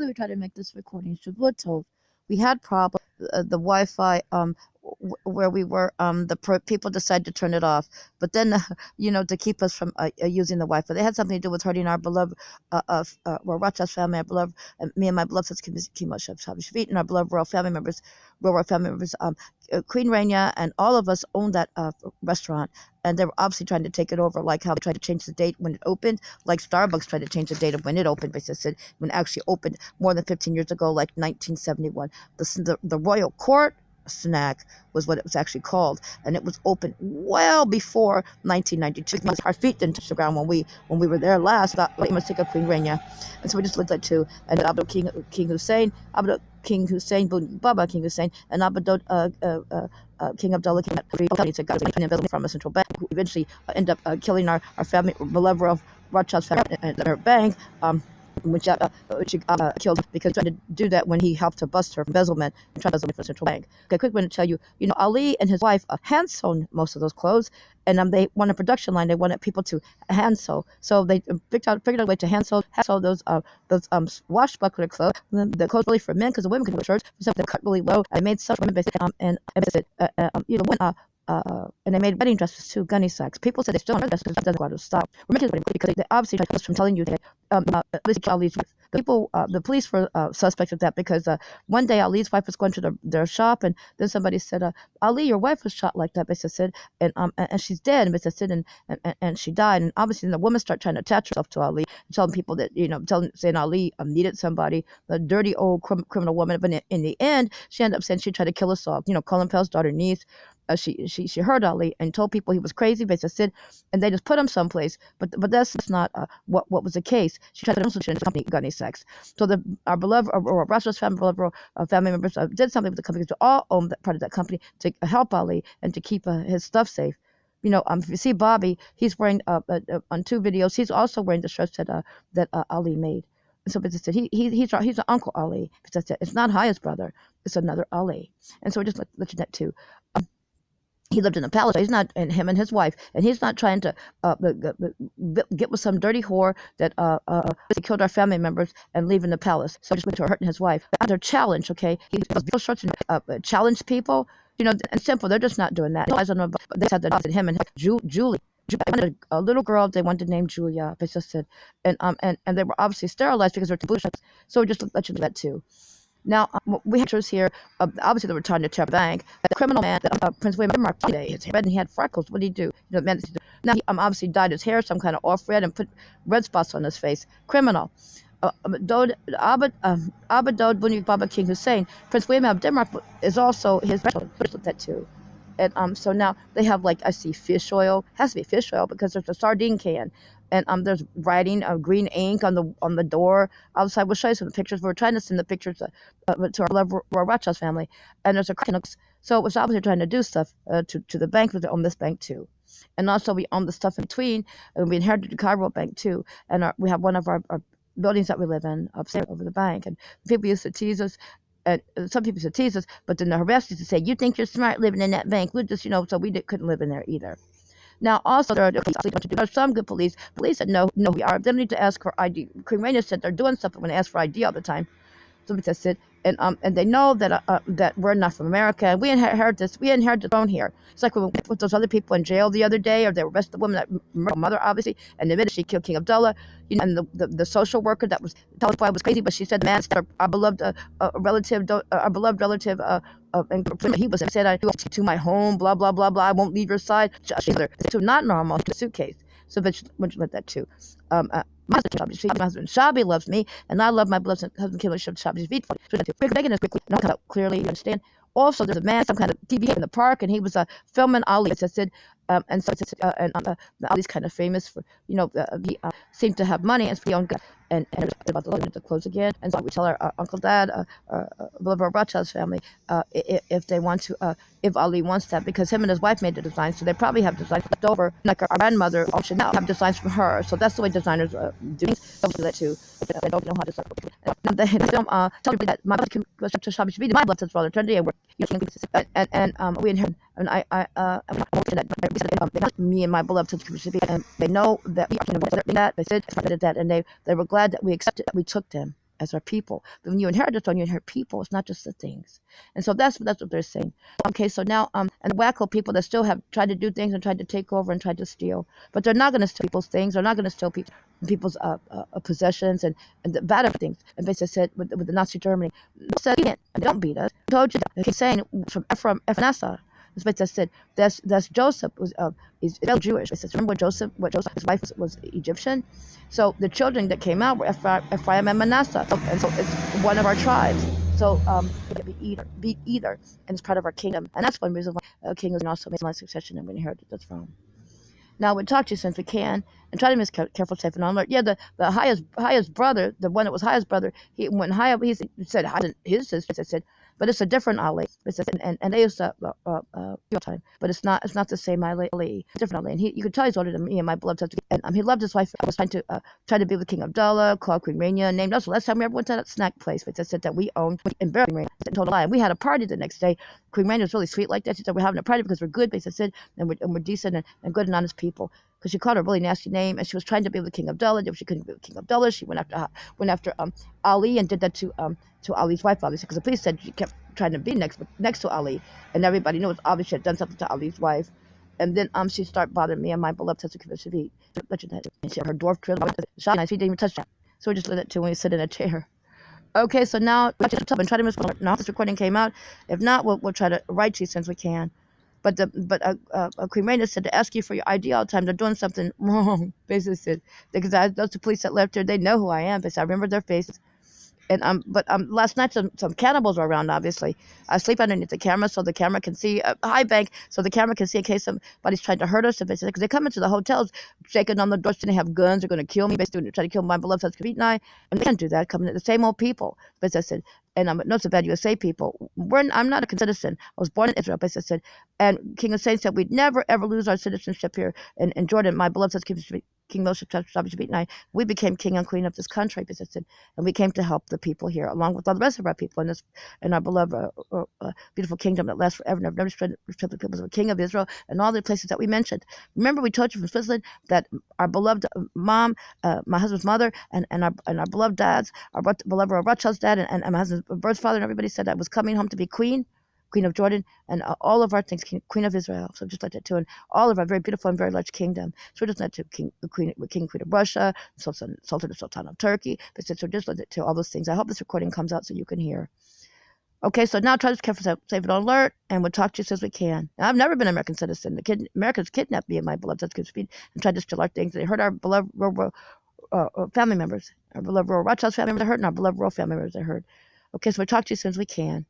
we tried to make this recording. CHESHVAN, we had problems. The Wi-Fi where we were, people decided to turn it off. But then, to keep us from using the Wi-Fi, they had something to do with hurting our beloved, well, Rochas family, our beloved, me and my beloved CHESHVAN, and our beloved royal family members, Queen Rainier, and all of us owned that restaurant. And they were obviously trying to take it over, like how they tried to change the date when it opened, like Starbucks tried to change the date of when it opened, basically, when it actually opened more than 15 years ago, like 1971. The Royal Court snack was what it was actually called, and it was open well before 1992. Our feet didn't touch the ground when we were there last. Like Masika Queen Rainier, and so we just looked at two, and Abdul King Hussein, Abdul King Hussein, Baba King Hussein, and Abdul King Abdullah King from a central bank, who eventually ended up killing our family, beloved of Rothschild family and their bank. Which he killed because he tried to do that when he helped to bust her embezzlement and try to embezzle for the central bank. Okay, quick one to tell you, Ali and his wife hand sewn most of those clothes, and they wanted a production line. They wanted people to hand sew, so they figured out a way to hand sew those washbuckler clothes. And then the clothes really for men because the women could wear shirts, so they cut really low. I made such women basically, and they made wedding dresses too, gunny sacks. People said they still don't dresses because it doesn't go out of style. We're making it because they obviously tried to us from telling you that Ali's the police were suspects of that because one day Ali's wife was going to their shop, and then somebody said, Ali, your wife was shot like that, basically said, and she's dead, and basically said, and she died, and obviously the woman started trying to attach herself to Ali, telling people that saying Ali needed somebody, the dirty old criminal woman, but in the end she ended up saying she tried to kill us all. Colin Powell's daughter niece. She heard Ali and told people he was crazy, basically said, and they just put him someplace. But that's not what was the case. She tried to infiltrate the company, gunny sex. So our beloved Russell's family, beloved family members did something with the company to all own that part of that company to help Ali and to keep his stuff safe. If you see Bobby, he's wearing on two videos. He's also wearing the shirts that Ali made. And so, but said he's an Uncle Ali. But it's not Haya's brother. It's another Ali. And so we're just let you that too. He lived in a palace. He's not, and him and his wife, and he's not trying to get with some dirty whore that killed our family members and leave in the palace. So just went to hurting his wife. They're challenged, okay? He was shorts and challenge people, and simple. They're just not doing that. I don't know, but they said that him and Julie. A little girl they wanted to name Julia, they just said, and they were obviously sterilized because they're taboo. So we just let you do that too. Now, we have pictures here. Obviously, they were trying to tear the bank. The criminal man, Prince William, his head, and he had freckles. What did he do? Man, now he obviously dyed his hair some kind of off red and put red spots on his face. Criminal. Abdul Bunyik Baba King Hussein, Prince William of Denmark is also his looked at too. And so now they have, like, I see fish oil. Has to be fish oil because there's a sardine can, and there's writing of green ink on the door outside. We'll show you some pictures. We're trying to send the pictures to our beloved Rothschild family, and there's a so it was obviously trying to do stuff to the bank. We own this bank too, and also we own the stuff in between, and we inherited the Cairo Bank too, and we have one of our buildings that we live in upstairs over the bank, and people used to tease us. And some people used to tease us, but then the harassers used to say, "You think you're smart living in that bank?" We just, so we couldn't live in there either. Now, also, there are some good police. Police said, no, we are. They don't need to ask for ID. Queen Rainier said they're doing something when they ask for ID all the time. So that's it. And they know that we're not from America. And we inherited this. We inherited the throne here. It's like when we went with those other people in jail the other day, or they arrested the woman that murdered my mother, obviously, and admitted she killed King Abdullah. And the social worker that was told why was crazy, but she said, "Man, our beloved relative, and he was said, I do to my home, blah blah blah blah. I won't leave your side." So not normal. A suitcase. So but let that too. My husband Shabi loves me, and I love my beloved husband Kim Shabi's feet. Making this quickly, not out clearly, you understand. Also, there's a man, some kind of TV in the park, and he was filming Ali. I said, and so Ali's kind of famous for, he seemed to have money and for own and about to close again. And so we tell our Uncle Dad, beloved Rothschild's family, if they want to, if Ali wants that, because him and his wife made the design, so they probably have designs left over. Like our grandmother should now have designs from her, so that's the way designers do that too. They don't know how to design. They don't tell me that my beloved brother Trendy, and we inherit, and me and my beloved and they know that we that they said that, and they were glad that we accepted that we took them. as our people. But when you inherit the throne, you inherit people. It's not just the things. And so that's what they're saying. Okay, so now and the wacko people that still have tried to do things and tried to take over and tried to steal, but they're not going to steal people's things. They're not going to steal people's possessions and the bad things. And basically said with the Nazi Germany, said don't beat us. I told you that. They keep saying from Ephraim. This place that said that's Joseph was is Jewish. It says remember what Joseph his wife was Egyptian. So the children that came out were Ephraim and Manasseh, and so it's one of our tribes. So it could be either, and it's part of our kingdom, and that's one reason why a king is also made line succession and we inherited the throne. Now we talk to you since we can, and try to be careful, safe, and on alert. Yeah, the highest brother, the one that was highest brother, he went high up. He said his sister. I said, but it's a different Ali. And they used to time, but it's not the same Ali. It's different Ali, and you could tell he's older than me and my beloved husband. And he loved his wife. I was trying to be with King Abdullah, called Queen Rania, named us. The last time we ever went to that snack place, which I said that we owned in Queen Rania. I told a lie. And we had a party the next day. Queen Rania was really sweet like that. She said we're having a party because we're good, but I said, and we're decent and good and honest people. Because she called her a really nasty name, and she was trying to be with King Abdullah. If she couldn't be with King Abdullah, she went after Ali and did that to Ali's wife, obviously, because the police said she kept trying to be next to Ali, and everybody knew it was obvious she had done something to Ali's wife. And then she started bothering me and my beloved husband, Shavit. And she had her dwarf drill shot, and she didn't even touch that. So we just let it to when we sit in a chair. Okay, so now we'll try to miss now this recording came out. If not, we'll try to write to you since we can. But Queen Raina said to ask you for your ID all the time. They're doing something wrong. Basically said because those the police that left here, they know who I am. Because I remember their faces. And but last night some cannibals were around. Obviously, I sleep underneath the camera so the camera can see high bank, so the camera can see in case somebody's trying to hurt us. Because they come into the hotels, shaking on the doors, and they have guns. They're going to kill me. Basically, trying to kill my beloved husband Kavit and I. And they can't do that. Coming to the same old people. But I said, and not so bad USA people. I'm not a citizen. I was born in Israel. But I said, and King Hussein said we'd never ever lose our citizenship here in Jordan. My beloved husband King Moshe Shabbat and I, we became king and queen of this country. Because I said, and we came to help the people here, along with all the rest of our people in our beloved, beautiful kingdom that lasts forever. Never destroyed the people of the King of Israel and all the places that we mentioned. Remember, we told you from Switzerland that our beloved mom, my husband's mother, and our beloved dads, our beloved Rothschild's dad, and my husband's birth father, and everybody said that was coming home to be queen of Jordan, and all of our things, Queen of Israel. So just like that too, and all of our very beautiful and very large kingdom. So just like to King and Queen of Russia, Sultan of Turkey. But so just like that to all those things. I hope this recording comes out so you can hear. Okay, so now try to be careful, save it on alert, and we'll talk to you as soon as we can. Now, I've never been an American citizen. Americans kidnapped me and my beloved husband and tried to steal our things. They hurt our beloved family members, our beloved Rothschild family members. They hurt, and our beloved royal family members. They hurt. Okay, so we'll talk to you as soon as we can.